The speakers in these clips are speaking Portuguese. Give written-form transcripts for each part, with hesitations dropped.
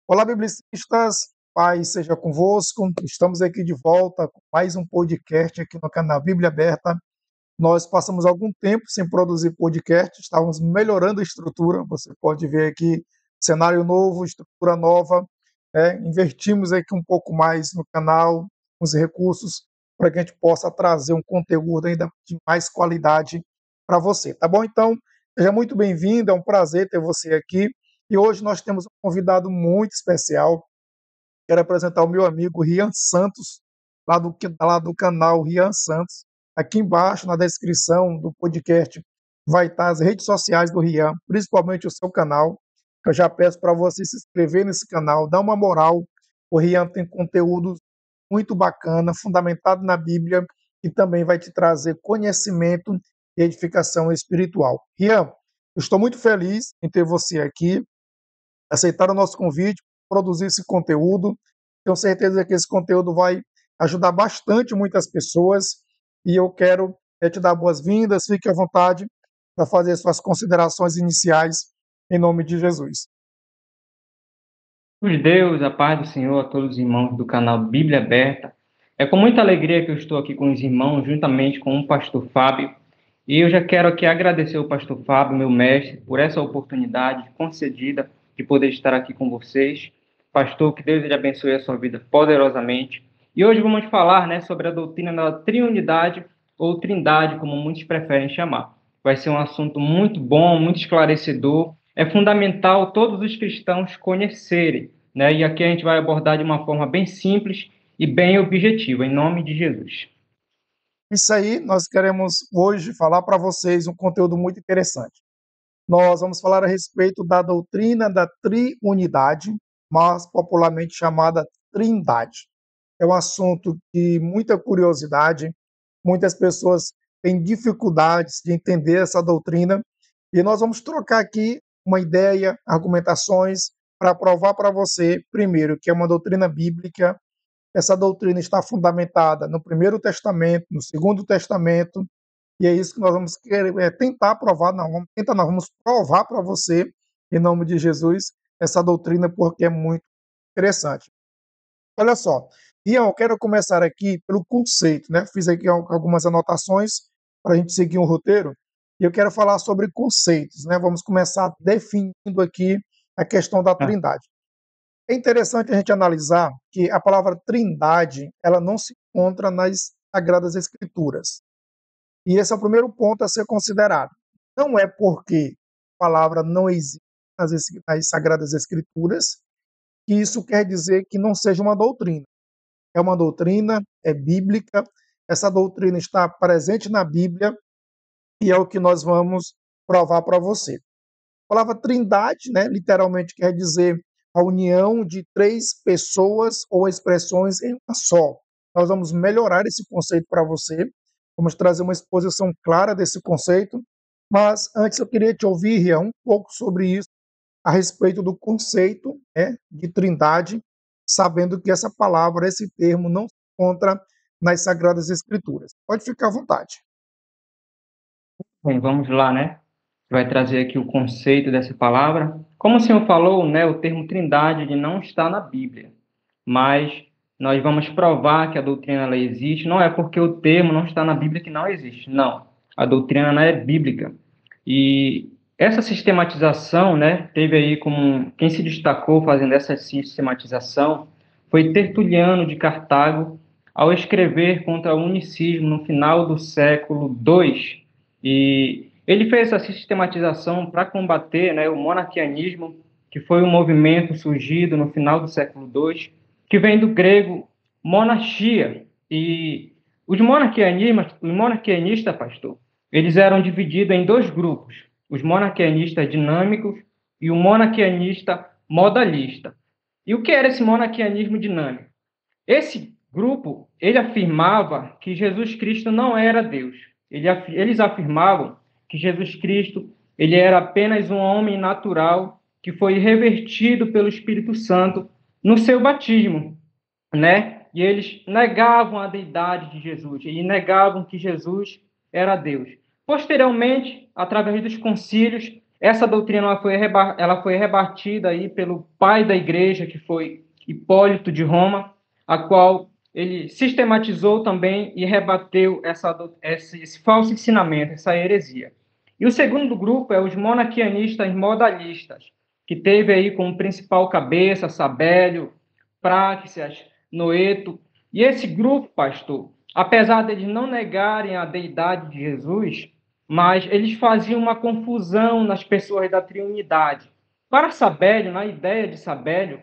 Olá, biblicistas, paz seja convosco. Estamos aqui de volta com mais um podcast aqui no canal Bíblia Aberta. Nós passamos algum tempo sem produzir podcast, estávamos melhorando a estrutura. Você pode ver aqui cenário novo, estrutura nova. Invertimos aqui um pouco mais no canal, os recursos, para que a gente possa trazer um conteúdo ainda de mais qualidade para você, tá bom? Então, seja muito bem-vindo, é um prazer ter você aqui. E hoje nós temos um convidado muito especial. Quero apresentar o meu amigo Rian Santos, lá do canal Rian Santos. Aqui embaixo, na descrição do podcast, vai estar as redes sociais do Rian, principalmente o seu canal. Eu já peço para você se inscrever nesse canal, dar uma moral. O Rian tem conteúdo muito bacana, fundamentado na Bíblia, e também vai te trazer conhecimento e edificação espiritual. Rian, eu estou muito feliz em ter você aqui, aceitar o nosso convite, produzir esse conteúdo. Tenho certeza que esse conteúdo vai ajudar bastante muitas pessoas e eu quero te dar boas-vindas. Fique à vontade para fazer suas considerações iniciais em nome de Jesus. Os Deus, a paz do Senhor a todos os irmãos do canal Bíblia Aberta. É com muita alegria que eu estou aqui com os irmãos, juntamente com o pastor Fábio. E eu já quero aqui agradecer ao pastor Fábio, meu mestre, por essa oportunidade concedida de poder estar aqui com vocês. Pastor, que Deus lhe abençoe a sua vida poderosamente. E hoje vamos falar, sobre a doutrina da triunidade ou trindade, como muitos preferem chamar. Vai ser um assunto muito bom, muito esclarecedor. É fundamental todos os cristãos conhecerem, E aqui a gente vai abordar de uma forma bem simples e bem objetiva, em nome de Jesus. Isso aí, nós queremos hoje falar para vocês um conteúdo muito interessante. Nós vamos falar a respeito da doutrina da triunidade, mais popularmente chamada Trindade. É um assunto de muita curiosidade, muitas pessoas têm dificuldades de entender essa doutrina, e nós vamos trocar aqui uma ideia, argumentações, para provar para você, primeiro, que é uma doutrina bíblica. Essa doutrina está fundamentada no Primeiro Testamento, no Segundo Testamento, e é isso que nós vamos querer, tentar provar, não, vamos provar para você, em nome de Jesus, essa doutrina, porque é muito interessante. Olha só, Ian, eu quero começar aqui pelo conceito, né? Fiz aqui algumas anotações para a gente seguir um roteiro, e eu quero falar sobre conceitos, né? Vamos começar definindo aqui a questão da Ah, trindade. É interessante a gente analisar que a palavra trindade, ela não se encontra nas Sagradas Escrituras. E esse é o primeiro ponto a ser considerado. Não é porque a palavra não existe nas Sagradas Escrituras que isso quer dizer que não seja uma doutrina. É uma doutrina, é bíblica, essa doutrina está presente na Bíblia e é o que nós vamos provar para você. A palavra trindade, né, literalmente quer dizer a união de três pessoas ou expressões em uma só. Nós vamos melhorar esse conceito para você, vamos trazer uma exposição clara desse conceito, mas antes eu queria te ouvir, Ria, um pouco sobre isso, a respeito do conceito, né, de trindade, sabendo que essa palavra, esse termo, não se encontra nas Sagradas Escrituras. Pode ficar à vontade. bem, vamos lá, Vai trazer aqui o conceito dessa palavra. Como o senhor falou, o termo trindade ele não está na Bíblia, mas nós vamos provar que a doutrina ela existe. Não é porque o termo não está na Bíblia que não existe, não. A doutrina ela é bíblica. E essa sistematização, teve aí como quem se destacou fazendo essa sistematização foi Tertuliano de Cartago, ao escrever contra o unicismo no final do século II. E ele fez essa sistematização para combater, o monarquianismo, que foi um movimento surgido no final do século II, que vem do grego monarchia. E os monarquianistas, pastor, eles eram divididos em dois grupos: os monarquianistas dinâmicos e o monarquianista modalista. E o que era esse monarquianismo dinâmico? Esse grupo, ele afirmava que Jesus Cristo não era Deus. Eles afirmavam que Jesus Cristo, ele era apenas um homem natural que foi revertido pelo Espírito Santo no seu batismo, E eles negavam a deidade de Jesus, e negavam que Jesus era Deus. Posteriormente, através dos concílios, essa doutrina ela foi rebatida aí pelo pai da igreja, que foi Hipólito de Roma, a qual ele sistematizou também e rebateu esse falso ensinamento, essa heresia. E o segundo grupo é os monaquianistas modalistas, que teve aí como principal cabeça Sabélio, Práxias, Noeto. E esse grupo, pastor, apesar deles não negarem a deidade de Jesus, mas eles faziam uma confusão nas pessoas da Trindade. Para Sabélio, na ideia de Sabélio,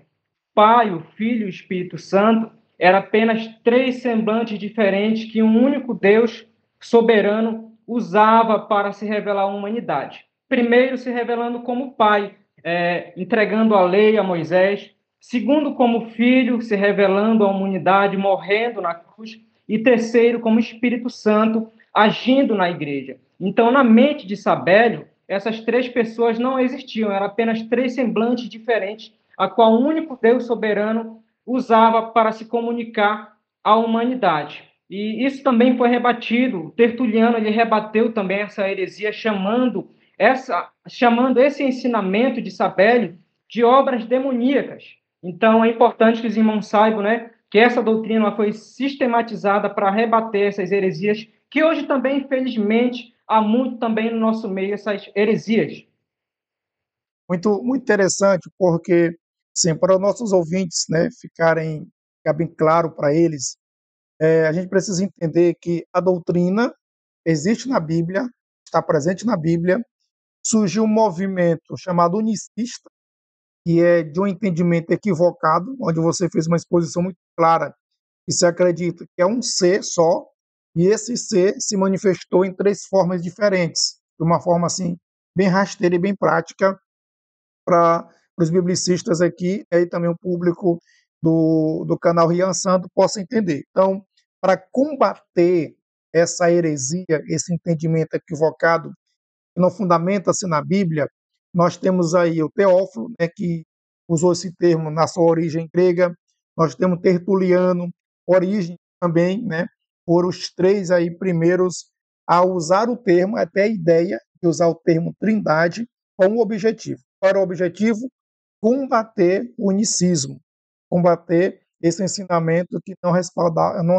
Pai, o Filho e o Espírito Santo eram apenas três semblantes diferentes que um único Deus soberano usava para se revelar à humanidade. Primeiro, se revelando como Pai, entregando a lei a Moisés. Segundo, como Filho, se revelando à humanidade, morrendo na cruz. E terceiro, como Espírito Santo, agindo na igreja. Então, na mente de Sabélio, essas três pessoas não existiam, eram apenas três semblantes diferentes, a qual o único Deus soberano usava para se comunicar à humanidade. E isso também foi rebatido. Tertuliano ele rebateu também essa heresia, chamando esse ensinamento de Sabélio de obras demoníacas. Então, é importante que os irmãos saibam, né, que essa doutrina foi sistematizada para rebater essas heresias, que hoje também, infelizmente, há muito também no nosso meio essas heresias. Muito interessante, porque, sim, para os nossos ouvintes, né, ficar bem claro para eles, a gente precisa entender que a doutrina existe na Bíblia, está presente na Bíblia. Surgiu um movimento chamado unicista, que é de um entendimento equivocado, onde você fez uma exposição muito clara, que se acredita que é um ser só, e esse ser se manifestou em três formas diferentes, de uma forma assim bem rasteira e bem prática para os biblicistas aqui, e também o público do canal Rian Santo possa entender. Então, para combater essa heresia, esse entendimento equivocado, que não fundamenta-se na Bíblia, nós temos aí o Teófilo, né, que usou esse termo na sua origem grega, nós temos Tertuliano, Origem também, né, foram os três aí primeiros a usar o termo, até a ideia de usar o termo trindade com um objetivo. Para o objetivo, combater o unicismo, combater esse ensinamento que não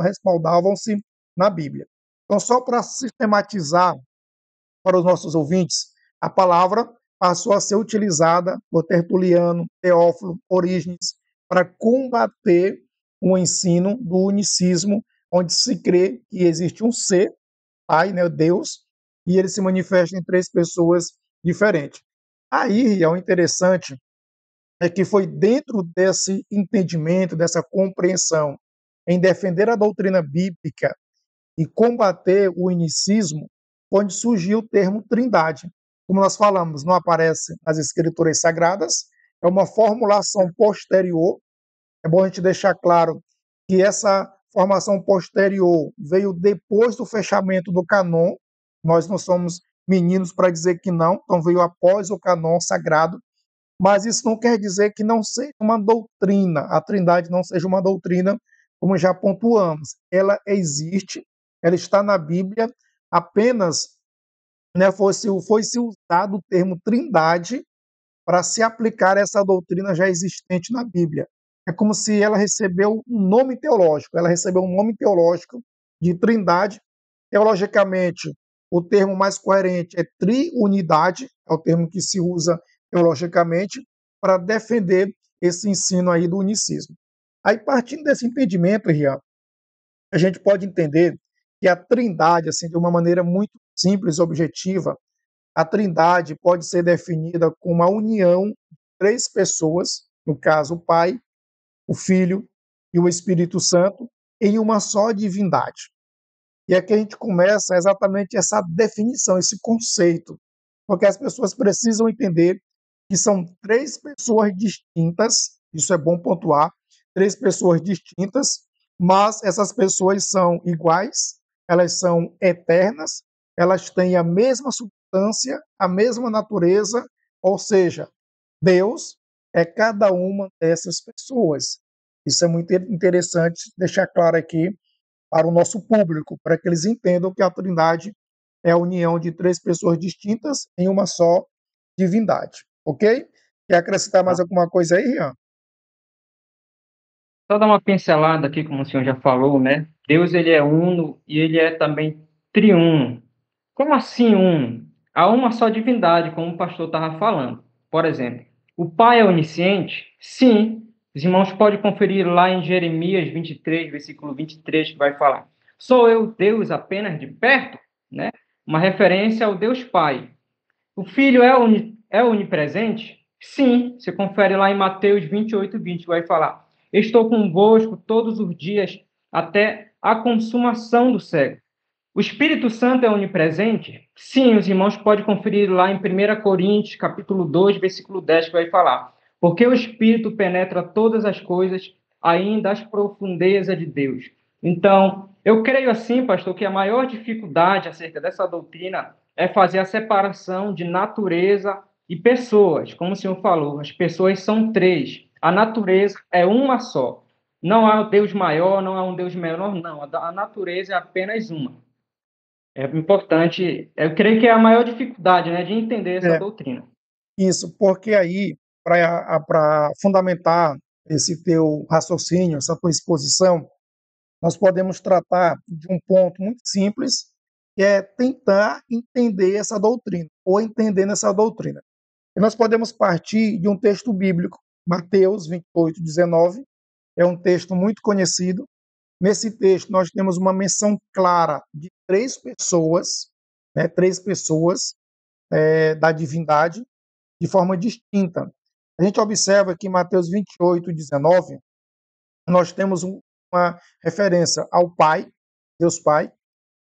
respaldavam-se na Bíblia. Então, só para sistematizar para os nossos ouvintes, a palavra passou a ser utilizada por Tertuliano, Teófilo, Orígenes, para combater o ensino do unicismo, onde se crê que existe um ser, Pai, né, Deus, e ele se manifesta em três pessoas diferentes. Aí, o interessante é que foi dentro desse entendimento, dessa compreensão, em defender a doutrina bíblica e combater o unicismo, onde surgiu o termo trindade. Como nós falamos, não aparece nas escrituras sagradas, é uma formulação posterior. É bom a gente deixar claro que essa formação posterior veio depois do fechamento do canon. Nós não somos meninos para dizer que não, então veio após o canon sagrado. Mas isso não quer dizer que não seja uma doutrina, a Trindade não seja uma doutrina, como já pontuamos. Ela existe, ela está na Bíblia, apenas, né, foi-se usado o termo Trindade para se aplicar essa doutrina já existente na Bíblia. É como se ela recebeu um nome teológico, ela recebeu um nome teológico de Trindade. Teologicamente, o termo mais coerente é triunidade, é o termo que se usa teologicamente para defender esse ensino aí do unicismo. Aí, partindo desse entendimento, Rian, a gente pode entender que a Trindade, assim, de uma maneira muito simples e objetiva, a Trindade pode ser definida como a união de três pessoas, no caso, o Pai, o Filho e o Espírito Santo, em uma só divindade. E aqui a gente começa exatamente essa definição, esse conceito, porque as pessoas precisam entender que são três pessoas distintas, isso é bom pontuar, três pessoas distintas, mas essas pessoas são iguais, elas são eternas, elas têm a mesma substância, a mesma natureza, ou seja, Deus é cada uma dessas pessoas. Isso é muito interessante deixar claro aqui para o nosso público, para que eles entendam que a Trindade é a união de três pessoas distintas em uma só divindade. Ok? Quer acrescentar mais alguma coisa aí, Ian? Só dar uma pincelada aqui, como o senhor já falou, né? Deus, ele é uno e ele é também triuno. Como assim uno? Há uma só divindade, como o pastor estava falando. Por exemplo, o Pai é onisciente? Sim. Os irmãos podem conferir lá em Jeremias 23, versículo 23, que vai falar: Sou eu Deus apenas de perto? Né? Uma referência ao Deus Pai. O Filho é onipresente? Sim, você confere lá em Mateus 28, 20, vai falar: Estou convosco todos os dias até a consumação do século. O Espírito Santo é onipresente? Sim, os irmãos podem conferir lá em 1 Coríntios, capítulo 2, versículo 10, que vai falar: Porque o Espírito penetra todas as coisas, ainda as profundezas de Deus. Então, eu creio assim, pastor, que a maior dificuldade acerca dessa doutrina é fazer a separação de natureza e pessoas. Como o senhor falou, as pessoas são três, a natureza é uma só. Não há um Deus maior, não há um Deus menor, não. A natureza é apenas uma. É importante, eu creio que é a maior dificuldade, né, de entender essa É, doutrina. isso, porque aí, para fundamentar esse teu raciocínio, essa tua exposição, nós podemos tratar de um ponto muito simples, que é tentar entender essa doutrina, ou entender essa doutrina. E nós podemos partir de um texto bíblico, Mateus 28, 19, é um texto muito conhecido. Nesse texto, nós temos uma menção clara de três pessoas da divindade, de forma distinta. A gente observa que em Mateus 28, 19, nós temos uma referência ao Pai, Deus Pai,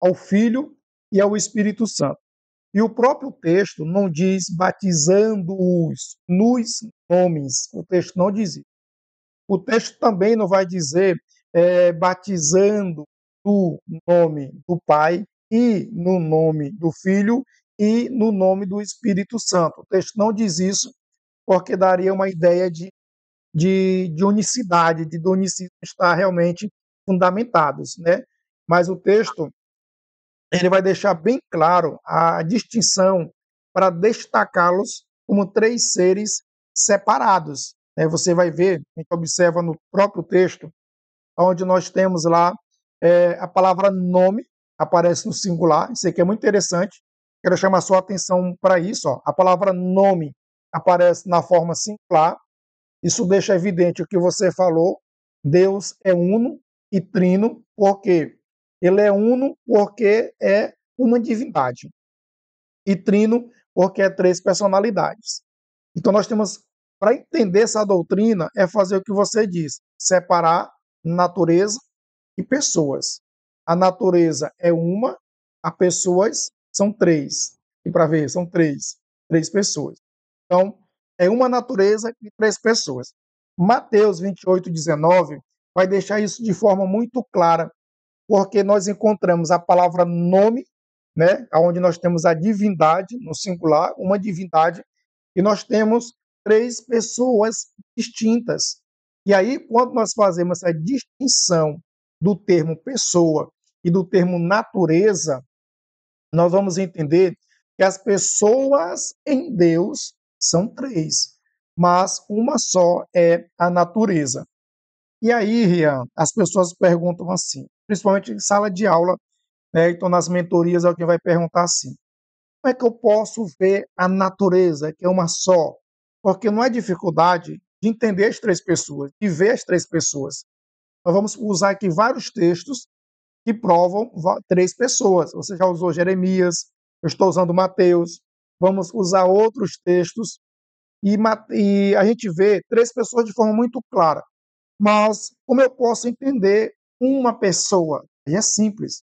ao Filho e ao Espírito Santo. E o próprio texto não diz batizando-os nos nomes. O texto não diz isso. O texto também não vai dizer batizando no nome do Pai e no nome do Filho e no nome do Espírito Santo. O texto não diz isso porque daria uma ideia de unicidade, de unicismo estar realmente fundamentados, né? Mas o texto ele vai deixar bem claro a distinção para destacá-los como três seres separados. Né? Você vai ver, a gente observa no próprio texto, onde nós temos lá a palavra nome, aparece no singular, isso aqui é muito interessante, quero chamar a sua atenção para isso. Ó. A palavra nome aparece na forma singular, isso deixa evidente o que você falou, Deus é uno e trino, porque ele é uno porque é uma divindade, e trino porque é três personalidades. Então nós temos, para entender essa doutrina, é fazer o que você disse, separar natureza e pessoas. A natureza é uma, as pessoas são três. E para ver, são três pessoas. Então, é uma natureza e três pessoas. Mateus 28, 19 vai deixar isso de forma muito clara, porque nós encontramos a palavra nome, né, onde nós temos a divindade, no singular, uma divindade, e nós temos três pessoas distintas. E aí, quando nós fazemos essa distinção do termo pessoa e do termo natureza, nós vamos entender que as pessoas em Deus são três, mas uma só é a natureza. E aí, Rian, as pessoas perguntam assim, principalmente em sala de aula, né? Então, nas mentorias, alguém vai perguntar assim: como é que eu posso ver a natureza, que é uma só? Porque não é dificuldade de entender as três pessoas, de ver as três pessoas. Nós vamos usar aqui vários textos que provam três pessoas. Você já usou Jeremias, eu estou usando Mateus, vamos usar outros textos e a gente vê três pessoas de forma muito clara. Mas como eu posso entender uma pessoa? E é simples.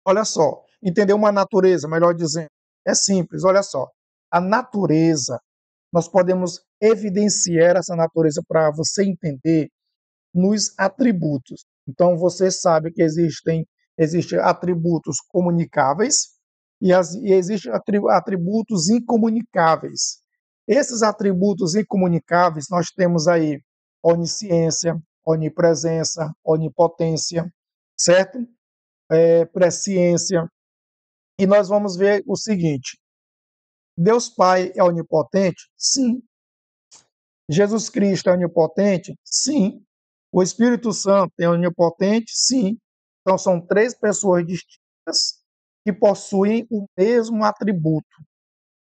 Olha só, entender uma natureza, melhor dizendo, é simples. Olha só, a natureza, nós podemos evidenciar essa natureza para você entender nos atributos. Então, você sabe que existem atributos comunicáveis e existem atributos incomunicáveis. Esses atributos incomunicáveis, nós temos aí onisciência, onipresença, onipotência, certo? Presciência. E nós vamos ver o seguinte: Deus Pai é onipotente? Sim. Jesus Cristo é onipotente? Sim. O Espírito Santo é onipotente? Sim. Então, são três pessoas distintas que possuem o mesmo atributo.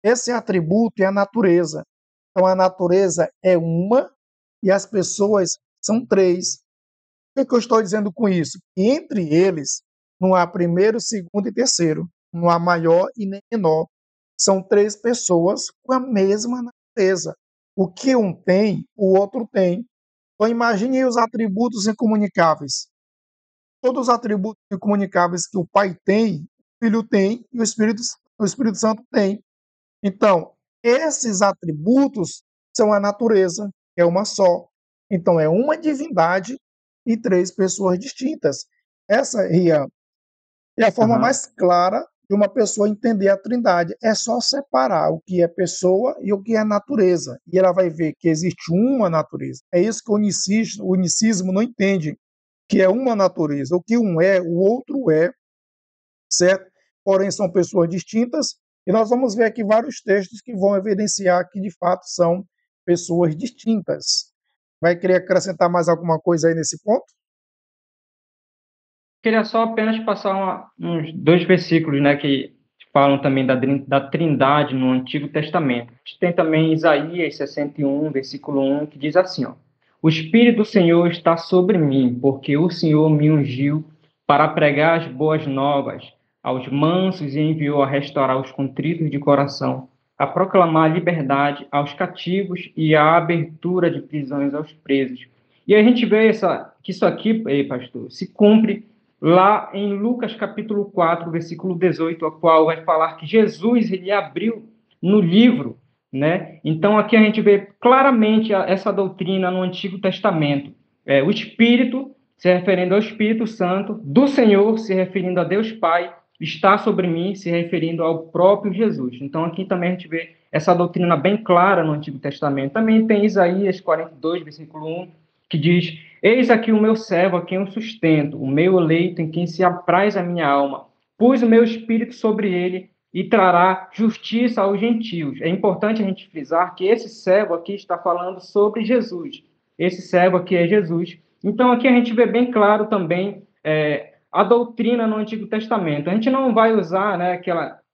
Esse atributo é a natureza. Então, a natureza é uma e as pessoas são três. O que eu estou dizendo com isso? Que entre eles não há primeiro, segundo e terceiro. Não há maior e nem menor. São três pessoas com a mesma natureza. O que um tem, o outro tem. Então, imagine os atributos incomunicáveis. Todos os atributos incomunicáveis que o Pai tem, o Filho tem e o Espírito Santo tem. Então, esses atributos são a natureza, é uma só. Então, é uma divindade e três pessoas distintas. Essa, Rian, é a forma Aham. mais clara de uma pessoa entender a Trindade. É só separar o que é pessoa e o que é natureza. E ela vai ver que existe uma natureza. É isso que o unicismo não entende, que é uma natureza. O que um é, o outro é, certo? Porém, são pessoas distintas, e nós vamos ver aqui vários textos que vão evidenciar que, de fato, são pessoas distintas. Vai querer acrescentar mais alguma coisa aí nesse ponto? Queria só apenas passar uns dois versículos, né, que falam também da Trindade no Antigo Testamento. A gente tem também Isaías 61, versículo 1, que diz assim, ó: O Espírito do Senhor está sobre mim, porque o Senhor me ungiu para pregar as boas novas aos mansos e enviou a restaurar os contritos de coração, a proclamar liberdade aos cativos e a abertura de prisões aos presos. E a gente vê que isso aqui, pastor, se cumpre lá em Lucas capítulo 4, versículo 18, a qual vai falar que Jesus ele abriu no livro, né? Então aqui a gente vê claramente essa doutrina no Antigo Testamento. O Espírito se referindo ao Espírito Santo, do Senhor se referindo a Deus Pai, está sobre mim se referindo ao próprio Jesus. Então aqui também a gente vê essa doutrina bem clara no Antigo Testamento. Também tem Isaías 42, versículo 1, que diz: Eis aqui o meu servo a quem eu sustento, o meu eleito em quem se apraz a minha alma. Pus o meu espírito sobre ele e trará justiça aos gentios. É importante a gente frisar que esse servo aqui está falando sobre Jesus. Esse servo aqui é Jesus. Então aqui a gente vê bem claro também a doutrina no Antigo Testamento. A gente não vai usar, né,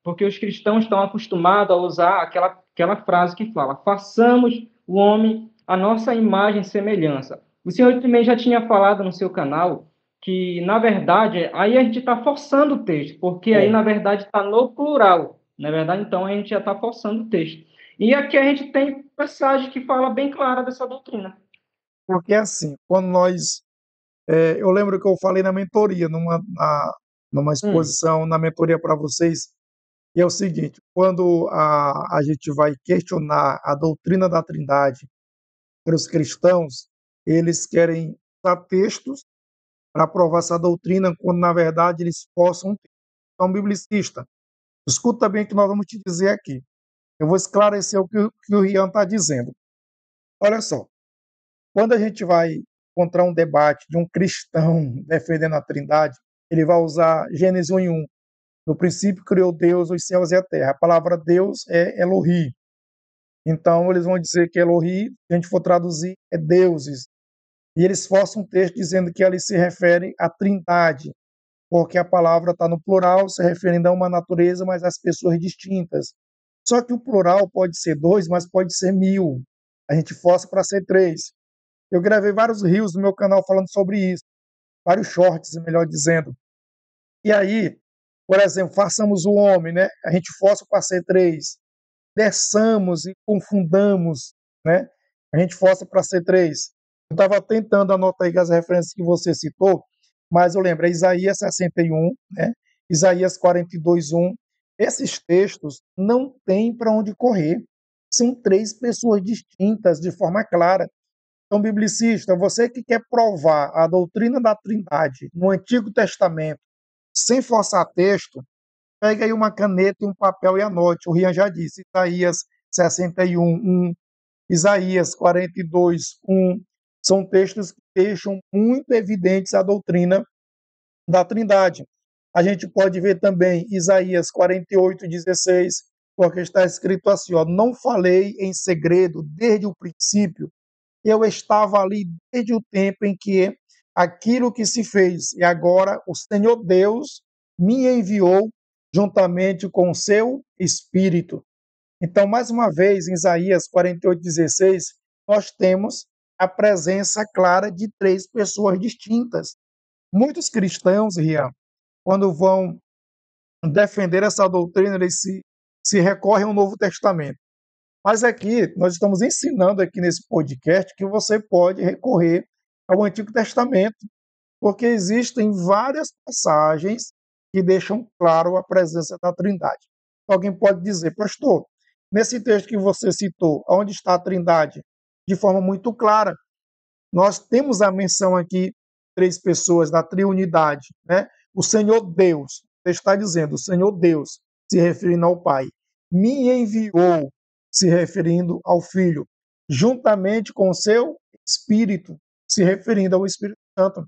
porque os cristãos estão acostumados a usar aquela frase que fala: façamos o homem a nossa imagem e semelhança. O senhor também já tinha falado no seu canal que, na verdade, aí a gente está forçando o texto, porque aí, É, na verdade, está no plural. Na verdade, então, a gente já está forçando o texto. E aqui a gente tem passagem que fala bem clara dessa doutrina. porque assim, quando eu lembro que eu falei na mentoria, numa Hum, exposição na mentoria para vocês, e é o seguinte: quando a gente vai questionar a doutrina da Trindade para os cristãos, eles querem usar textos para provar essa doutrina, quando na verdade eles possam ter. Então, biblicista, escuta bem o que nós vamos te dizer aqui. Eu vou esclarecer o que o Rian está dizendo. Olha só, quando a gente vai encontrar um debate de um cristão defendendo a Trindade, ele vai usar Gênesis 1:1. No princípio criou Deus os céus e a terra. A palavra Deus é Elohi. Então eles vão dizer que Elohi, se a gente for traduzir, é deuses. E eles forçam um texto dizendo que ali se refere à Trindade, porque a palavra está no plural, se referindo a uma natureza, mas às pessoas distintas. Só que o plural pode ser dois, mas pode ser mil. A gente força para ser três. Eu gravei vários reels no meu canal falando sobre isso, vários shorts, melhor dizendo. E aí, por exemplo, façamos o homem, né? A gente força para ser três. Desçamos e confundamos, né? A gente força para ser três. Eu estava tentando anotar aí as referências que você citou, mas eu lembro, é Isaías 61, né? Isaías 42:1. Esses textos não têm para onde correr. São três pessoas distintas, de forma clara. Então, biblicista, você que quer provar a doutrina da Trindade no Antigo Testamento, sem forçar texto, pega aí uma caneta e um papel e anote. O Rian já disse, Isaías 61:1, Isaías 42:1, são textos que deixam muito evidentes a doutrina da Trindade. A gente pode ver também Isaías 48:16, porque está escrito assim, ó, não falei em segredo desde o princípio, eu estava ali desde o tempo em que aquilo que se fez, e agora o Senhor Deus me enviou juntamente com o seu Espírito. Então, mais uma vez, em Isaías 48:16, nós temos a presença clara de três pessoas distintas. Muitos cristãos, Rian, quando vão defender essa doutrina, eles se recorrem ao Novo Testamento. Mas aqui, nós estamos ensinando aqui nesse podcast que você pode recorrer ao Antigo Testamento, porque existem várias passagens que deixam claro a presença da Trindade. Alguém pode dizer, pastor, nesse texto que você citou, onde está a Trindade? De forma muito clara, nós temos a menção aqui três pessoas da triunidade, né? O Senhor Deus, você está dizendo, o Senhor Deus, se referindo ao Pai, me enviou, se referindo ao Filho, juntamente com o seu Espírito, se referindo ao Espírito Santo.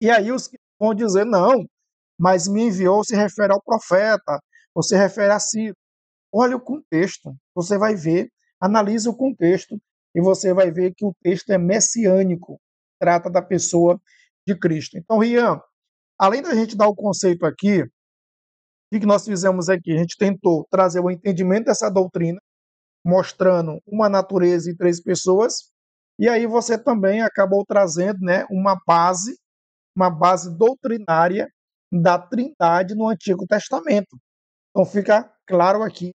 E aí os que vão dizer, não, mas me enviou se refere ao profeta, ou se refere a Ciro. Olha o contexto, você vai ver, analisa o contexto, e você vai ver que o texto é messiânico, trata da pessoa de Cristo. Então, Rian, além da gente dar o conceito aqui, o que nós fizemos aqui? A gente tentou trazer o entendimento dessa doutrina, mostrando uma natureza e três pessoas, e aí você também acabou trazendo, né, uma base doutrinária da Trindade no Antigo Testamento. Então fica claro aqui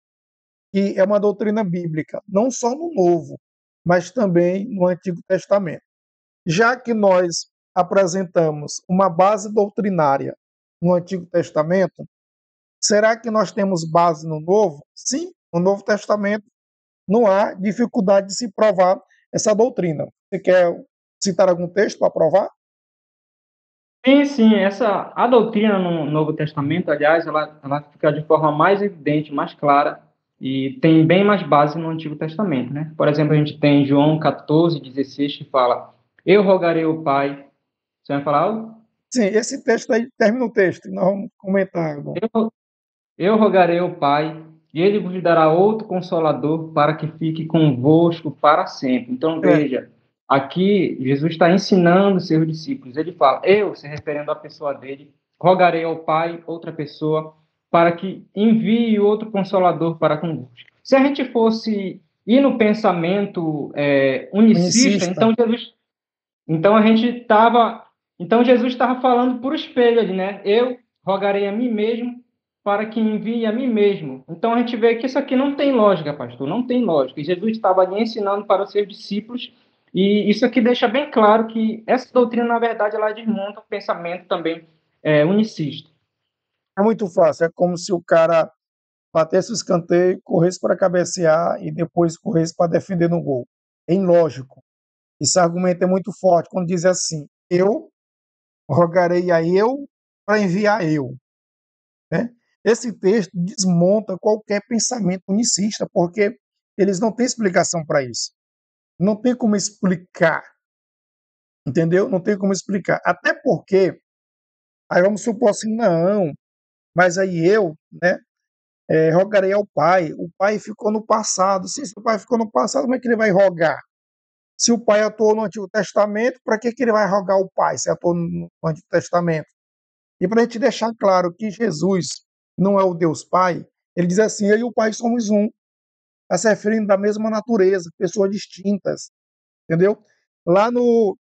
que é uma doutrina bíblica, não só no Novo, mas também no Antigo Testamento. Já que nós apresentamos uma base doutrinária no Antigo Testamento, será que nós temos base no Novo? Sim, no Novo Testamento não há dificuldade de se provar essa doutrina. Você quer citar algum texto para provar? Sim, sim, a doutrina no Novo Testamento, aliás, ela fica de forma mais evidente, mais clara, e tem bem mais base no Antigo Testamento, né? Por exemplo, a gente tem João 14:16 que fala, eu rogarei ao Pai, você vai falar algo? Sim, esse texto aí termina o texto, e nós vamos comentar agora. Eu rogarei ao Pai, e ele vos dará outro consolador para que fique convosco para sempre. Então, É, veja, aqui Jesus está ensinando os seus discípulos. Ele fala, eu, se referindo à pessoa dele, rogarei ao Pai, outra pessoa, para que envie outro consolador para convosco. Se a gente fosse ir no pensamento unicista, insista. então a gente estava, então Jesus estava falando por espelho ali, né? Eu rogarei a mim mesmo para que envie a mim mesmo. Então a gente vê que isso aqui não tem lógica, pastor, não tem lógica. E Jesus estava ali ensinando para os seus discípulos, e isso aqui deixa bem claro que essa doutrina, na verdade, ela desmonta o pensamento também unicista. É muito fácil, é como se o cara batesse o escanteio, corresse para cabecear e depois corresse para defender no gol. É ilógico. Esse argumento é muito forte quando diz assim: eu rogarei a eu para enviar eu. Né? Esse texto desmonta qualquer pensamento unicista, porque eles não têm explicação para isso. Não tem como explicar, entendeu? Não tem como explicar. Até porque, aí vamos supor assim, não, mas aí eu, né, rogarei ao Pai. O Pai ficou no passado. Se o Pai ficou no passado, como é que ele vai rogar? Se o Pai atuou no Antigo Testamento, para que ele vai rogar o Pai se atuou no Antigo Testamento? E para a gente deixar claro que Jesus não é o Deus Pai, ele diz assim: eu e o Pai somos um. Está se referindo da mesma natureza, pessoas distintas, entendeu? Lá no,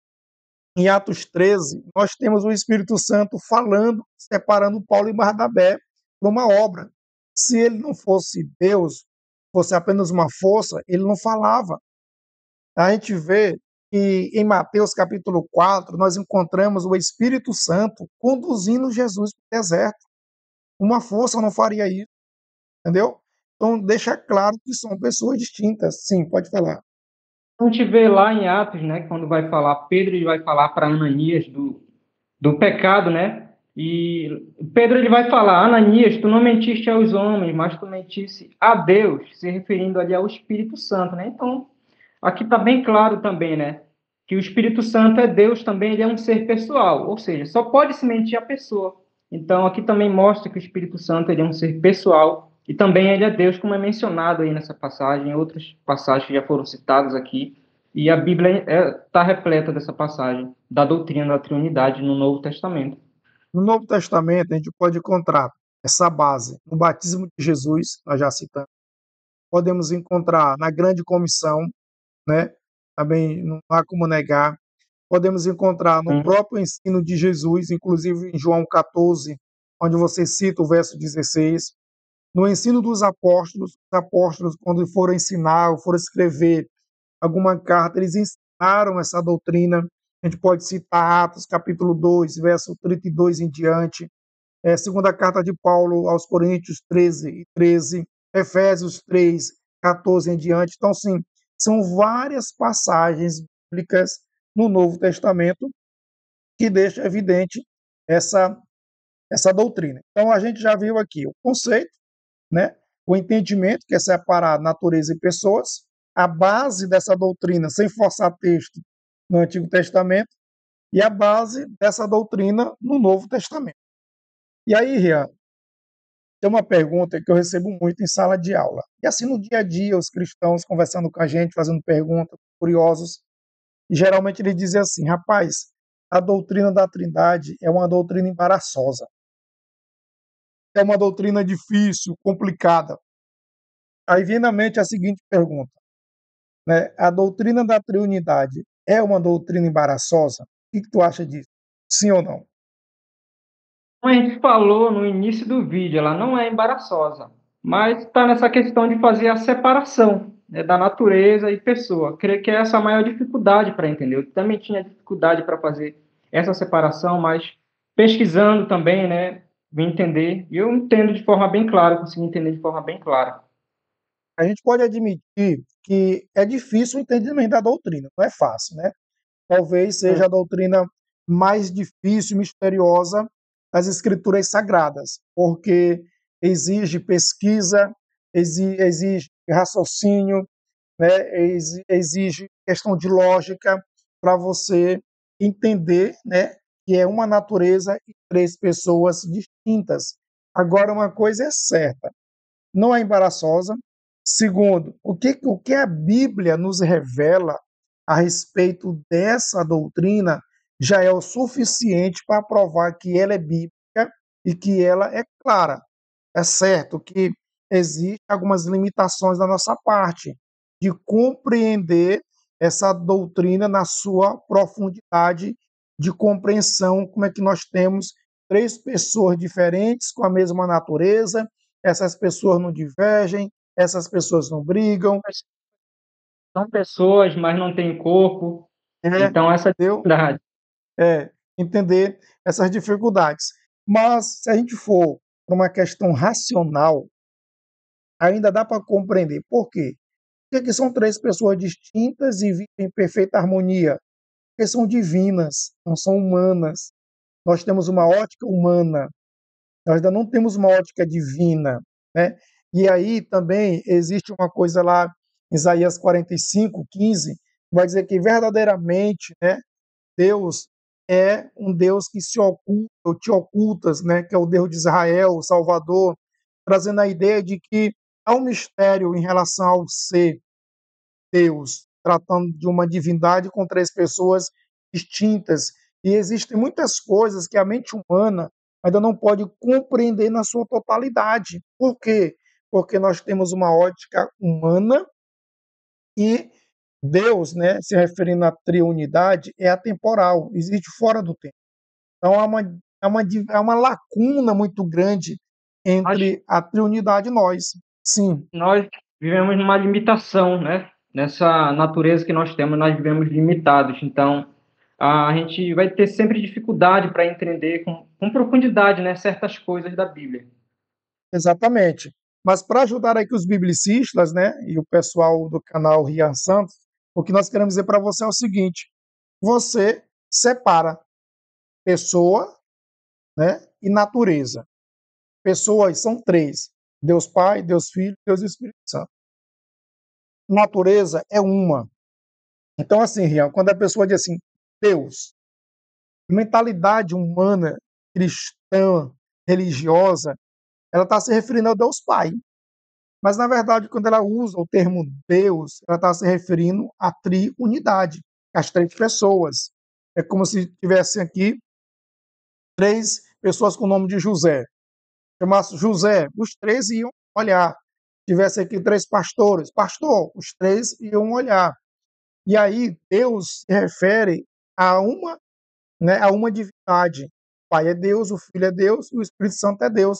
em Atos 13, nós temos o Espírito Santo falando, separando Paulo e Barnabé para uma obra. Se ele não fosse Deus, fosse apenas uma força, ele não falava. A gente vê que em Mateus capítulo 4, nós encontramos o Espírito Santo conduzindo Jesus para o deserto. Uma força não faria isso, entendeu? Então, deixa claro que são pessoas distintas. Sim, pode falar. A gente vê lá em Atos, né, quando vai falar, Pedro ele vai falar para Ananias do pecado, né? E Pedro ele vai falar, Ananias, tu não mentiste aos homens, mas tu mentiste a Deus, se referindo ali ao Espírito Santo, né? Então, aqui está bem claro também, né? Que o Espírito Santo é Deus também, ele é um ser pessoal, ou seja, só pode se mentir a pessoa. Então, aqui também mostra que o Espírito Santo ele é um ser pessoal e também ele é Deus, como é mencionado aí nessa passagem, outras passagens que já foram citadas aqui, e a Bíblia está repleta dessa passagem, da doutrina da Trindade no Novo Testamento. No Novo Testamento, a gente pode encontrar essa base no batismo de Jesus, nós já citamos. Podemos encontrar na grande comissão, né? Também não há como negar. Podemos encontrar no Uhum. próprio ensino de Jesus, inclusive em João 14, onde você cita o verso 16. No ensino dos apóstolos, os apóstolos, quando foram ensinar, ou foram escrever alguma carta, eles ensinaram essa doutrina. A gente pode citar Atos capítulo 2, verso 32 em diante, segunda carta de Paulo aos Coríntios 13 e 13, Efésios 3, 14 em diante. Então, sim, são várias passagens bíblicas no Novo Testamento que deixam evidente essa, essa doutrina. Então, a gente já viu aqui o conceito, né? O entendimento, que é separar natureza e pessoas, a base dessa doutrina, sem forçar texto, no Antigo Testamento, e a base dessa doutrina no Novo Testamento. E aí, Rian, tem uma pergunta que eu recebo muito em sala de aula. E assim, no dia a dia, os cristãos conversando com a gente, fazendo perguntas, curiosos, e geralmente eles dizem assim: rapaz, a doutrina da Trindade é uma doutrina embaraçosa, é uma doutrina difícil, complicada. Aí vem na mente a seguinte pergunta, né? A doutrina da Trindade é uma doutrina embaraçosa? O que tu acha disso? Sim ou não? Como a gente falou no início do vídeo, ela não é embaraçosa, mas está nessa questão de fazer a separação, né, da natureza e pessoa. Creio que essa é a maior dificuldade para entender. Eu também tinha dificuldade para fazer essa separação, mas pesquisando também, né, vim entender. E eu entendo de forma bem clara, consegui entender de forma bem clara. A gente pode admitir que é difícil o entendimento da doutrina, não é fácil, né? Talvez seja a doutrina mais difícil e misteriosa das escrituras sagradas, porque exige pesquisa, exige raciocínio, né? Exige questão de lógica para você entender, né, que é uma natureza e três pessoas distintas. Agora, uma coisa é certa, não é embaraçosa. Segundo, o que a Bíblia nos revela a respeito dessa doutrina já é o suficiente para provar que ela é bíblica e que ela é clara. É certo que existem algumas limitações da nossa parte de compreender essa doutrina na sua profundidade de compreensão, como é que nós temos três pessoas diferentes com a mesma natureza, essas pessoas não divergem, essas pessoas não brigam, São pessoas, mas não têm corpo. Então, essa é a entendeu? dificuldade. Entender essas dificuldades. Mas se a gente for para uma questão racional, ainda dá para compreender. Por quê? Porque são três pessoas distintas e vivem em perfeita harmonia, porque são divinas, não são humanas. Nós temos uma ótica humana, nós ainda não temos uma ótica divina, né? E aí também existe uma coisa lá, Isaías 45:15, vai dizer que verdadeiramente, né, Deus é um Deus que se oculta, ou te ocultas, né, que é o Deus de Israel, o Salvador, trazendo a ideia de que há um mistério em relação ao ser Deus, tratando de uma divindade com três pessoas distintas. E existem muitas coisas que a mente humana ainda não pode compreender na sua totalidade. Por quê? Porque nós temos uma ótica humana e Deus, né, se referindo à triunidade, é atemporal, existe fora do tempo. Então há uma lacuna muito grande Nós, entre a triunidade e nós. Sim, nós vivemos numa limitação, né? Nessa natureza que nós temos, nós vivemos limitados. Então, a gente vai ter sempre dificuldade para entender com profundidade, né, certas coisas da Bíblia. exatamente. Mas para ajudar aqui os biblicistas, né, e o pessoal do canal Rian Santos, o que nós queremos dizer para você é o seguinte: você separa pessoa, né, e natureza. Pessoas são três: Deus Pai, Deus Filho, Deus Espírito Santo. Natureza é uma. Então, assim, Rian, quando a pessoa diz assim, Deus, mentalidade humana, cristã, religiosa, ela está se referindo ao Deus Pai. Mas, na verdade, quando ela usa o termo Deus, ela está se referindo à triunidade, às três pessoas. É como se tivesse aqui três pessoas com o nome de José. Chamasse José, os três iam olhar. Tivesse aqui três pastores, pastor, os três iam olhar. E aí Deus se refere a uma, né, a uma divindade. O Pai é Deus, o Filho é Deus e o Espírito Santo é Deus.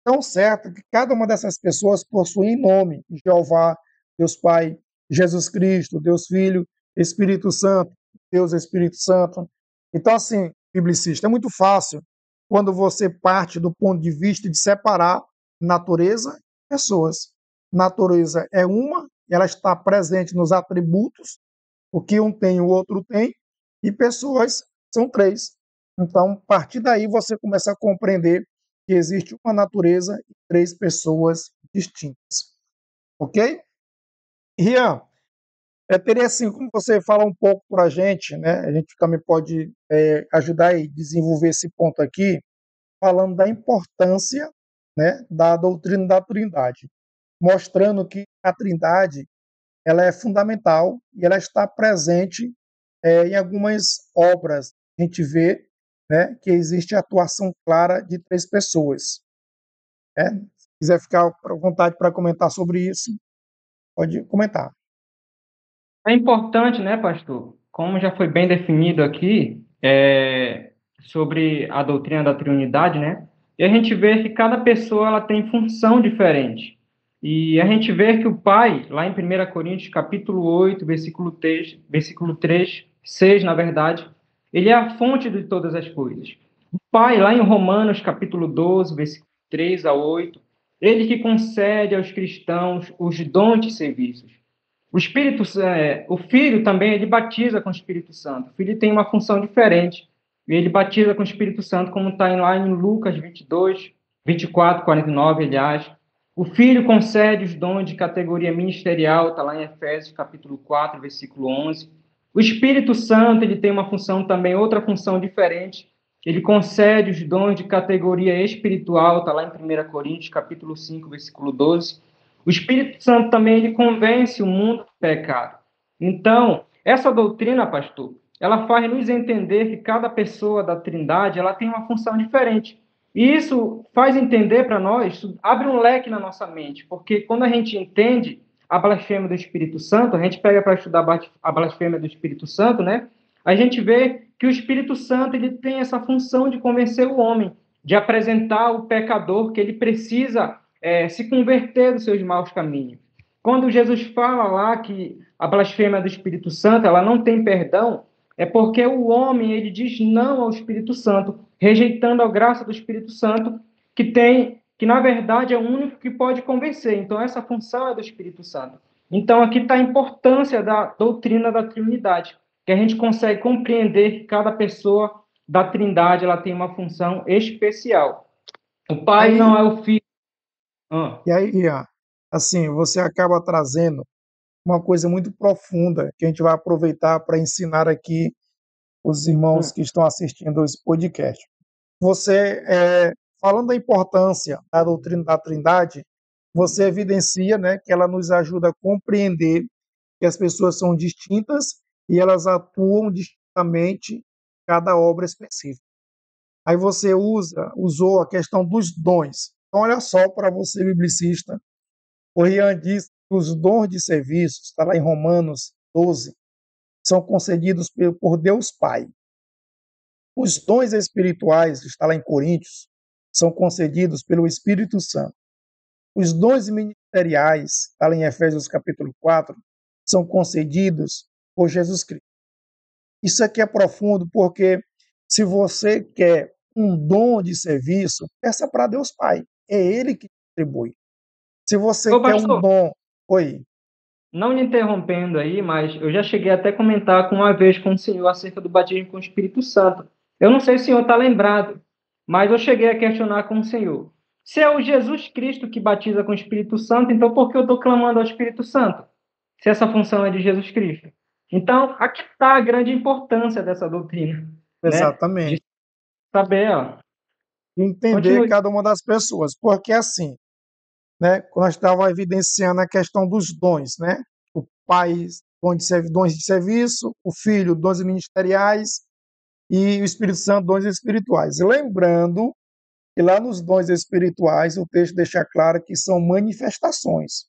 Tão certo que cada uma dessas pessoas possui nome: Jeová, Deus Pai, Jesus Cristo, Deus Filho, Espírito Santo, Deus Espírito Santo. Então, assim, biblicista, é muito fácil quando você parte do ponto de vista de separar natureza e pessoas. Natureza é uma, ela está presente nos atributos, o que um tem, o outro tem, e pessoas são três. Então, a partir daí, você começa a compreender que existe uma natureza e três pessoas distintas. Ok? Rian, teria assim como você falar um pouco para a gente, né? A gente também pode ajudar e desenvolver esse ponto aqui, falando da importância, né, da doutrina da Trindade, mostrando que a Trindade ela é fundamental e ela está presente em algumas obras. A gente vê, né, que existe a atuação clara de três pessoas. Né? Se quiser ficar à vontade para comentar sobre isso, pode comentar. É importante, né, pastor? Como já foi bem definido aqui, sobre a doutrina da Trindade, né? E a gente vê que cada pessoa ela tem função diferente. E a gente vê que o Pai, lá em 1 Coríntios, capítulo 8, versículo 3, 6, na verdade, ele é a fonte de todas as coisas. O Pai, lá em Romanos, capítulo 12, versículo 3 a 8, ele que concede aos cristãos os dons de serviços. O filho também, ele batiza com o Espírito Santo. O filho tem uma função diferente. Ele batiza com o Espírito Santo, como está lá em Lucas 22, 24, 49, aliás. O filho concede os dons de categoria ministerial, está lá em Efésios capítulo 4, versículo 11. O Espírito Santo, ele tem uma função também, outra função diferente. Ele concede os dons de categoria espiritual, está lá em 1 Coríntios capítulo 5, versículo 12. O Espírito Santo também ele convence o mundo do pecado. Então, essa doutrina, pastor, ela faz nos entender que cada pessoa da Trindade ela tem uma função diferente. E isso faz entender para nós, isso abre um leque na nossa mente, porque quando a gente entende a blasfêmia do Espírito Santo, a gente pega para estudar a blasfêmia do Espírito Santo, né? A gente vê que o Espírito Santo ele tem essa função de convencer o homem, de apresentar o pecador que ele precisa se converter dos seus maus caminhos. Quando Jesus fala lá que a blasfêmia do Espírito Santo ela não tem perdão, é porque o homem ele diz não ao Espírito Santo, rejeitando a graça do Espírito Santo, que na verdade é o único que pode convencer. Então essa função é do Espírito Santo. Então aqui está a importância da doutrina da Trindade, que a gente consegue compreender que cada pessoa da Trindade ela tem uma função especial. O Pai Aí, não é o Filho. Ah. e aí, Rian, assim, você acaba trazendo uma coisa muito profunda que a gente vai aproveitar para ensinar aqui os irmãos que estão assistindo esse podcast. Você, falando da importância da doutrina da Trindade, você evidencia, né, que ela nos ajuda a compreender que as pessoas são distintas e elas atuam distintamente em cada obra específica. Aí você usou a questão dos dons. Então, olha só para você, biblicista, o Rian diz que os dons de serviço, está lá em Romanos 12, são concedidos por Deus Pai. Os dons espirituais, está lá em Coríntios, são concedidos pelo Espírito Santo. Os dons ministeriais, está lá em Efésios capítulo 4, são concedidos por Jesus Cristo. Isso aqui é profundo porque se você quer um dom de serviço, peça para Deus Pai. É Ele que distribui. Se você Ô, quer um pastor, dom... Oi. não lhe interrompendo aí, mas eu já cheguei até a comentar com uma vez com o senhor acerca do batismo com o Espírito Santo. Eu não sei se o senhor está lembrado, mas eu cheguei a questionar com o senhor. Se é o Jesus Cristo que batiza com o Espírito Santo, então por que eu estou clamando ao Espírito Santo? Se essa função é de Jesus Cristo. Então, aqui está a grande importância dessa doutrina, né? De Exatamente. saber, ó. Entender Continue. cada uma das pessoas. Porque assim, né? Quando nós estávamos evidenciando a questão dos dons, né? O pai, dons de serviço, o filho, dons ministeriais e o Espírito Santo, dons espirituais. Lembrando que lá nos dons espirituais, o texto deixa claro que são manifestações.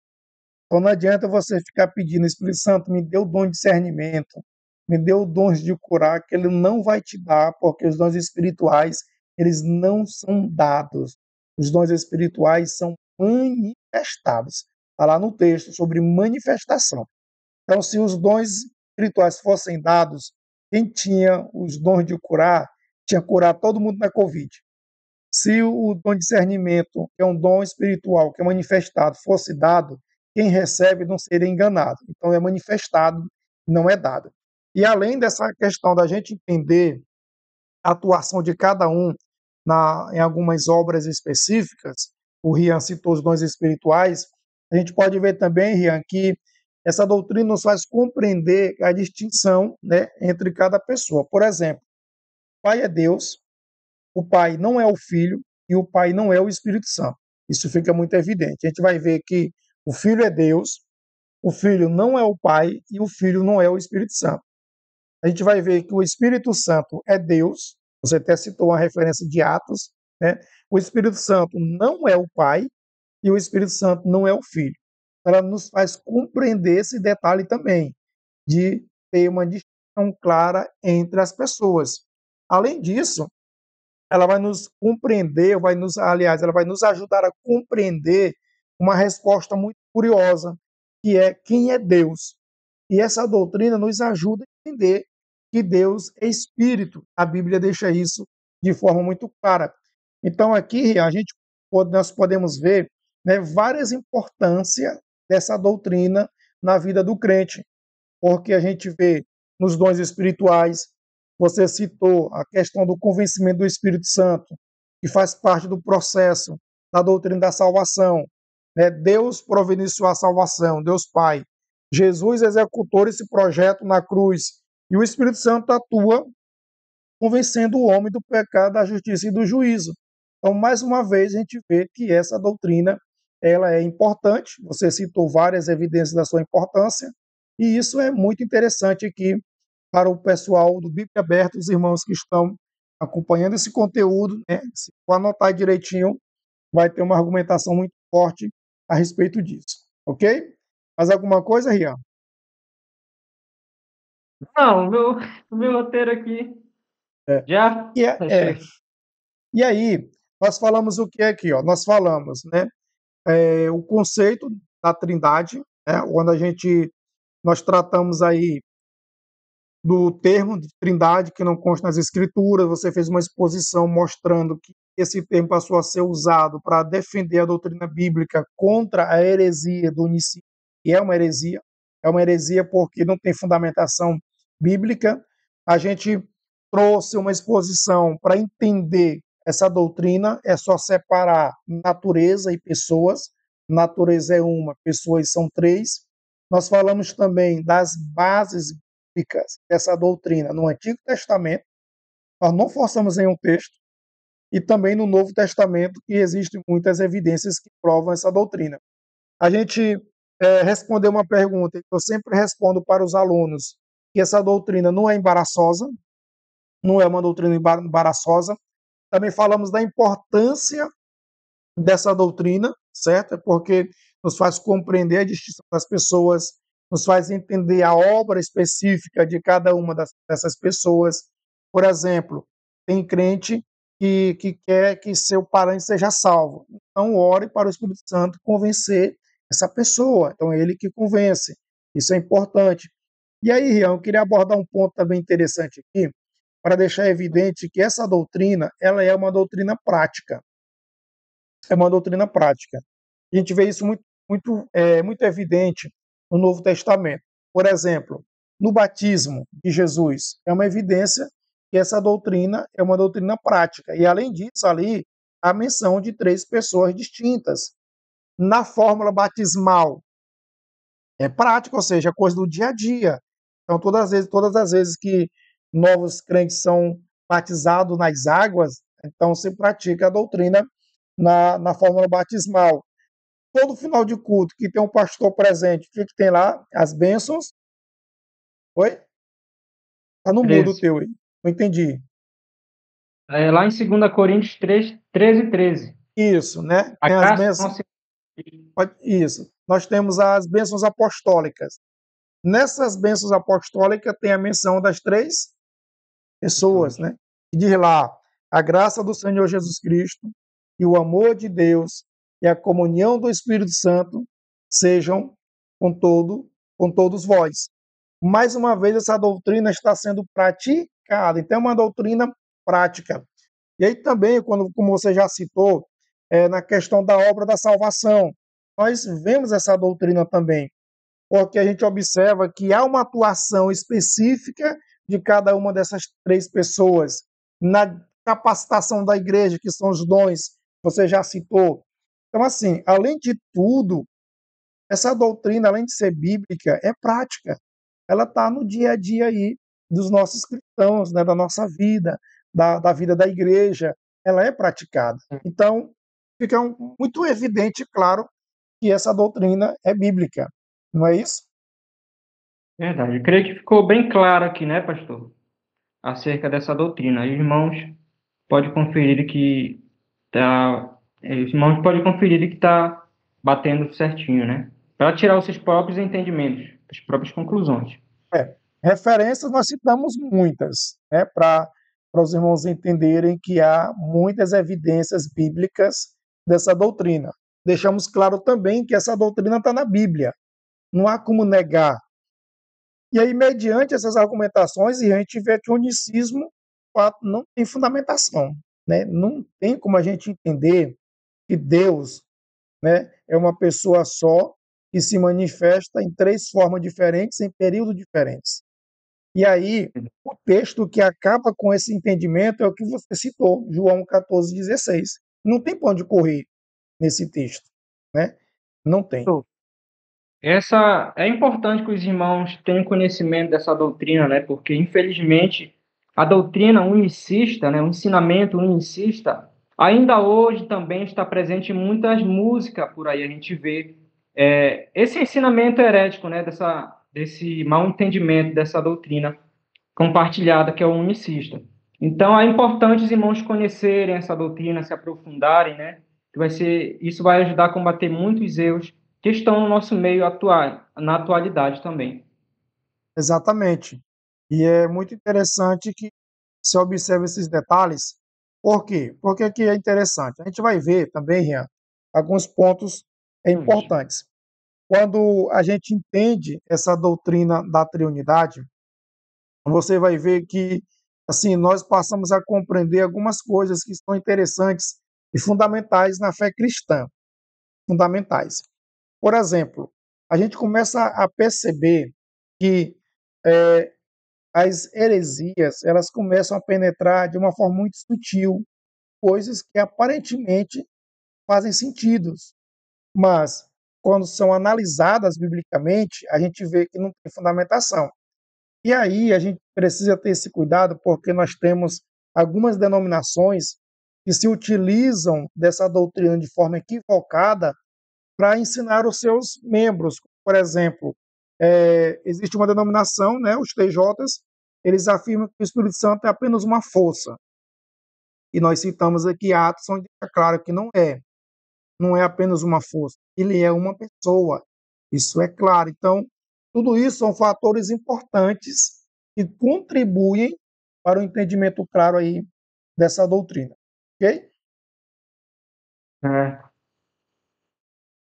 Então não adianta você ficar pedindo, Espírito Santo, me dê o dom de discernimento, me dê o dom de curar, que ele não vai te dar, porque os dons espirituais, eles não são dados. Os dons espirituais são manifestados. Está lá no texto sobre manifestação. Então, se os dons espirituais fossem dados, quem tinha os dons de curar, tinha curado todo mundo na Covid. Se o dom de discernimento, que é um dom espiritual, que é manifestado, fosse dado, quem recebe não seria enganado. Então, é manifestado, não é dado. E além dessa questão da gente entender a atuação de cada um em algumas obras específicas, o Rian citou os dons espirituais, a gente pode ver também, Rian, que essa doutrina nos faz compreender a distinção, né, entre cada pessoa. Por exemplo, o Pai é Deus, o Pai não é o Filho e o Pai não é o Espírito Santo. Isso fica muito evidente. A gente vai ver que o Filho é Deus, o Filho não é o Pai e o Filho não é o Espírito Santo. A gente vai ver que o Espírito Santo é Deus, você até citou uma referência de Atos, né? O Espírito Santo não é o Pai e o Espírito Santo não é o Filho. Ela nos faz compreender esse detalhe também, de ter uma distinção clara entre as pessoas. Além disso, ela vai nos compreender, aliás, ela vai nos ajudar a compreender uma resposta muito curiosa, que é quem é Deus. E essa doutrina nos ajuda a entender que Deus é espírito. A Bíblia deixa isso de forma muito clara. Então aqui nós podemos ver, né, várias importâncias dessa doutrina na vida do crente, porque a gente vê nos dons espirituais, você citou a questão do convencimento do Espírito Santo, que faz parte do processo da doutrina da salvação. Né? Deus providenciou a salvação, Deus Pai. Jesus executou esse projeto na cruz. E o Espírito Santo atua convencendo o homem do pecado, da justiça e do juízo. Então, mais uma vez, a gente vê que essa doutrina ela é importante. Você citou várias evidências da sua importância, e isso é muito interessante aqui para o pessoal do Bíblia Aberta, os irmãos que estão acompanhando esse conteúdo, né? Se for anotar direitinho, vai ter uma argumentação muito forte a respeito disso, ok? Mais alguma coisa, Rian? Não, o meu roteiro aqui É. já E, é, é. fechei. E aí, nós falamos o que aqui? Ó? Nós falamos, né? O conceito da Trindade, né? Quando nós tratamos aí do termo de Trindade que não consta nas Escrituras, você fez uma exposição mostrando que esse termo passou a ser usado para defender a doutrina bíblica contra a heresia do unicídio, e é uma heresia porque não tem fundamentação bíblica. A gente trouxe uma exposição para entender essa doutrina, é só separar natureza e pessoas. Natureza é uma, pessoas são três. Nós falamos também das bases bíblicas dessa doutrina no Antigo Testamento, nós não forçamos em um texto, e também no Novo Testamento, que existem muitas evidências que provam essa doutrina. A gente respondeu uma pergunta que eu sempre respondo para os alunos, que essa doutrina não é embaraçosa, não é uma doutrina embaraçosa. Também falamos da importância dessa doutrina, certo? Porque nos faz compreender a distinção das pessoas, nos faz entender a obra específica de cada uma dessas pessoas. Por exemplo, tem crente que quer que seu parente seja salvo. Então, ore para o Espírito Santo convencer essa pessoa. Então, é ele que convence. Isso é importante. E aí, Rian, eu queria abordar um ponto também interessante aqui, para deixar evidente que essa doutrina ela é uma doutrina prática. É uma doutrina prática. A gente vê isso muito evidente no Novo Testamento. Por exemplo, no batismo de Jesus, é uma evidência que essa doutrina é uma doutrina prática. E, além disso, ali, a menção de três pessoas distintas. Na fórmula batismal, é prática, ou seja, é coisa do dia a dia. Então, todas as vezes que novos crentes são batizados nas águas, então se pratica a doutrina na fórmula batismal. todo final de culto que tem um pastor presente, o que, que tem lá? As bênçãos. Oi? Tá no mudo o 13. teu aí. Não entendi. Lá em 2 Coríntios 3, 13 e 13. Isso, né? A Tem as graça do bênçãos. nosso... Isso. Nós temos as bênçãos apostólicas. Nessas bênçãos apostólicas tem a menção das três pessoas, pessoas. né? E diz lá, a graça do Senhor Jesus Cristo e o amor de Deus e a comunhão do Espírito Santo sejam com com todos vós. Mais uma vez, essa doutrina está sendo praticada, então é uma doutrina prática. E aí também, quando, como você já citou, na questão da obra da salvação, nós vemos essa doutrina também, porque a gente observa que há uma atuação específica de cada uma dessas três pessoas na capacitação da igreja, que são os dons, você já citou. Então, assim, além de tudo, essa doutrina, além de ser bíblica, é prática. Ela está no dia a dia aí dos nossos cristãos, né, da nossa vida, da vida da igreja. Ela é praticada. Então, fica muito evidente, claro, que essa doutrina é bíblica. Não é isso? Verdade. Eu creio que ficou bem claro aqui, né, pastor? Acerca dessa doutrina. Irmãos, pode conferir que os irmãos podem conferir que está batendo certinho, né? Para tirar os seus próprios entendimentos, as próprias conclusões. É. Referências nós citamos muitas, né, para os irmãos entenderem que há muitas evidências bíblicas dessa doutrina. Deixamos claro também que essa doutrina está na Bíblia, não há como negar. E aí, mediante essas argumentações, e a gente vê que o unicismo de fato, não tem fundamentação. Né? Não tem como a gente entender que Deus, né, é uma pessoa só que se manifesta em três formas diferentes, em períodos diferentes. E aí, o texto que acaba com esse entendimento é o que você citou, João 14,16. Não tem para onde correr nesse texto. Né? Não tem. Essa é importante que os irmãos tenham conhecimento dessa doutrina, né? Porque infelizmente a doutrina unicista, né, o ensinamento unicista, ainda hoje também está presente em muitas músicas por aí. A gente vê esse ensinamento herético, né, desse mal entendimento dessa doutrina compartilhada que é o unicista. Então é importante os irmãos conhecerem essa doutrina, se aprofundarem, né? Que isso vai ajudar a combater muitos erros que estão no nosso meio atual, na atualidade também. Exatamente. E é muito interessante que você observe esses detalhes. Por quê? Porque que é interessante. A gente vai ver também, Rian, alguns pontos Isso. importantes. Quando a gente entende essa doutrina da triunidade, você vai ver que assim nós passamos a compreender algumas coisas que são interessantes e fundamentais na fé cristã, fundamentais. Por exemplo, a gente começa a perceber que as heresias elas começam a penetrar de uma forma muito sutil, coisas que aparentemente fazem sentido, mas quando são analisadas biblicamente, a gente vê que não tem fundamentação. E aí a gente precisa ter esse cuidado porque nós temos algumas denominações que se utilizam dessa doutrina de forma equivocada para ensinar os seus membros. Por exemplo, existe uma denominação, né, os TJs, eles afirmam que o Espírito Santo é apenas uma força. E nós citamos aqui Atos, onde é claro que não é apenas uma força, ele é uma pessoa. Isso é claro. Então, tudo isso são fatores importantes que contribuem para o entendimento claro aí dessa doutrina. Ok? É,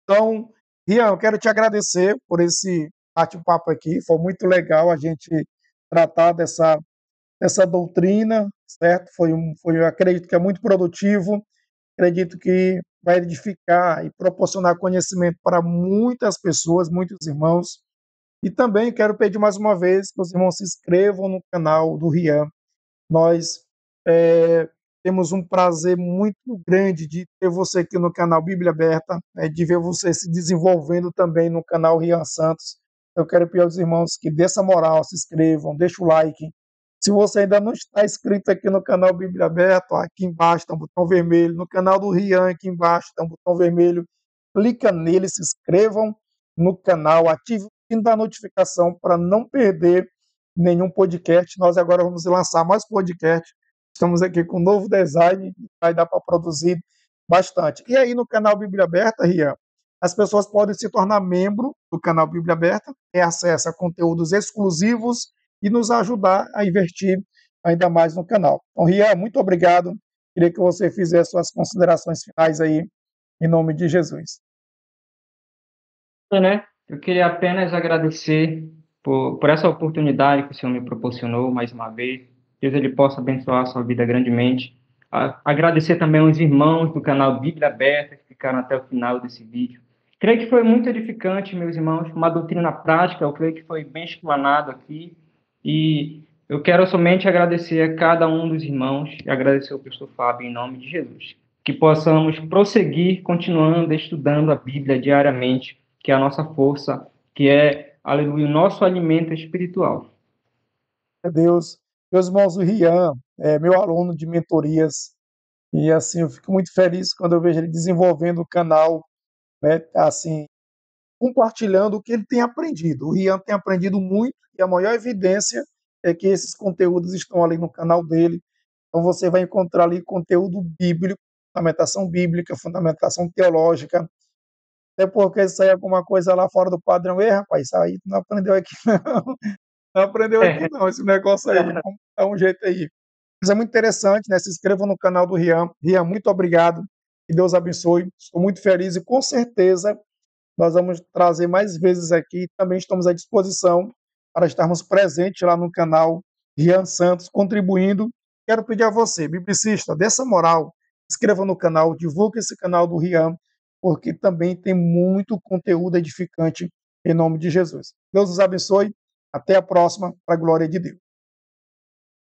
Então, Rian, eu quero te agradecer por esse bate-papo aqui. Foi muito legal a gente tratar dessa doutrina, certo? Eu acredito que é muito produtivo, acredito que vai edificar e proporcionar conhecimento para muitas pessoas, muitos irmãos. E também quero pedir mais uma vez que os irmãos se inscrevam no canal do Rian. Nós temos um prazer muito grande de ter você aqui no canal Bíblia Aberta, de ver você se desenvolvendo também no canal Rian Santos. Eu quero pedir aos irmãos que dê essa moral, se inscrevam, deixe o like. Se você ainda não está inscrito aqui no canal Bíblia Aberta, aqui embaixo está um botão vermelho. No canal do Rian, aqui embaixo está um botão vermelho. clica nele, se inscrevam no canal, ative o sino da notificação para não perder nenhum podcast. Nós agora vamos lançar mais podcast. Estamos aqui com um novo design, vai dar para produzir bastante. E aí no canal Bíblia Aberta, Rian, as pessoas podem se tornar membro do canal Bíblia Aberta, ter acesso a conteúdos exclusivos e nos ajudar a investir ainda mais no canal. Então, Rian, muito obrigado. Queria que você fizesse suas considerações finais aí, em nome de Jesus. Né? Eu queria apenas agradecer por essa oportunidade que o Senhor me proporcionou mais uma vez. Deus ele possa abençoar a sua vida grandemente. Agradecer também aos irmãos do canal Bíblia Aberta que ficaram até o final desse vídeo. Creio que foi muito edificante, meus irmãos, uma doutrina prática, eu creio que foi bem explanado aqui. E eu quero somente agradecer a cada um dos irmãos e agradecer ao pastor Fábio em nome de Jesus. Que possamos prosseguir continuando estudando a Bíblia diariamente, que é a nossa força, que é, aleluia, o nosso alimento espiritual. Deus, meus irmãos, o Rian é meu aluno de mentorias e assim eu fico muito feliz quando eu vejo ele desenvolvendo o canal, né, assim, compartilhando o que ele tem aprendido. O Rian tem aprendido muito e a maior evidência é que esses conteúdos estão ali no canal dele. Então você vai encontrar ali conteúdo bíblico, fundamentação teológica, até porque se sair alguma coisa lá fora do padrão, rapaz, isso aí tu não aprendeu aqui não. Não aprendeu aqui não, esse negócio aí, vamos dar um jeito aí. Mas é muito interessante, né? Se inscrevam no canal do Rian. Rian, muito obrigado. Que Deus abençoe. Estou muito feliz e com certeza nós vamos trazer mais vezes aqui. Também estamos à disposição para estarmos presentes lá no canal Rian Santos, contribuindo. Quero pedir a você, biblicista, dê essa moral, inscreva no canal, divulgue esse canal do Rian, porque também tem muito conteúdo edificante em nome de Jesus. Deus nos abençoe. Até a próxima, para a glória de Deus.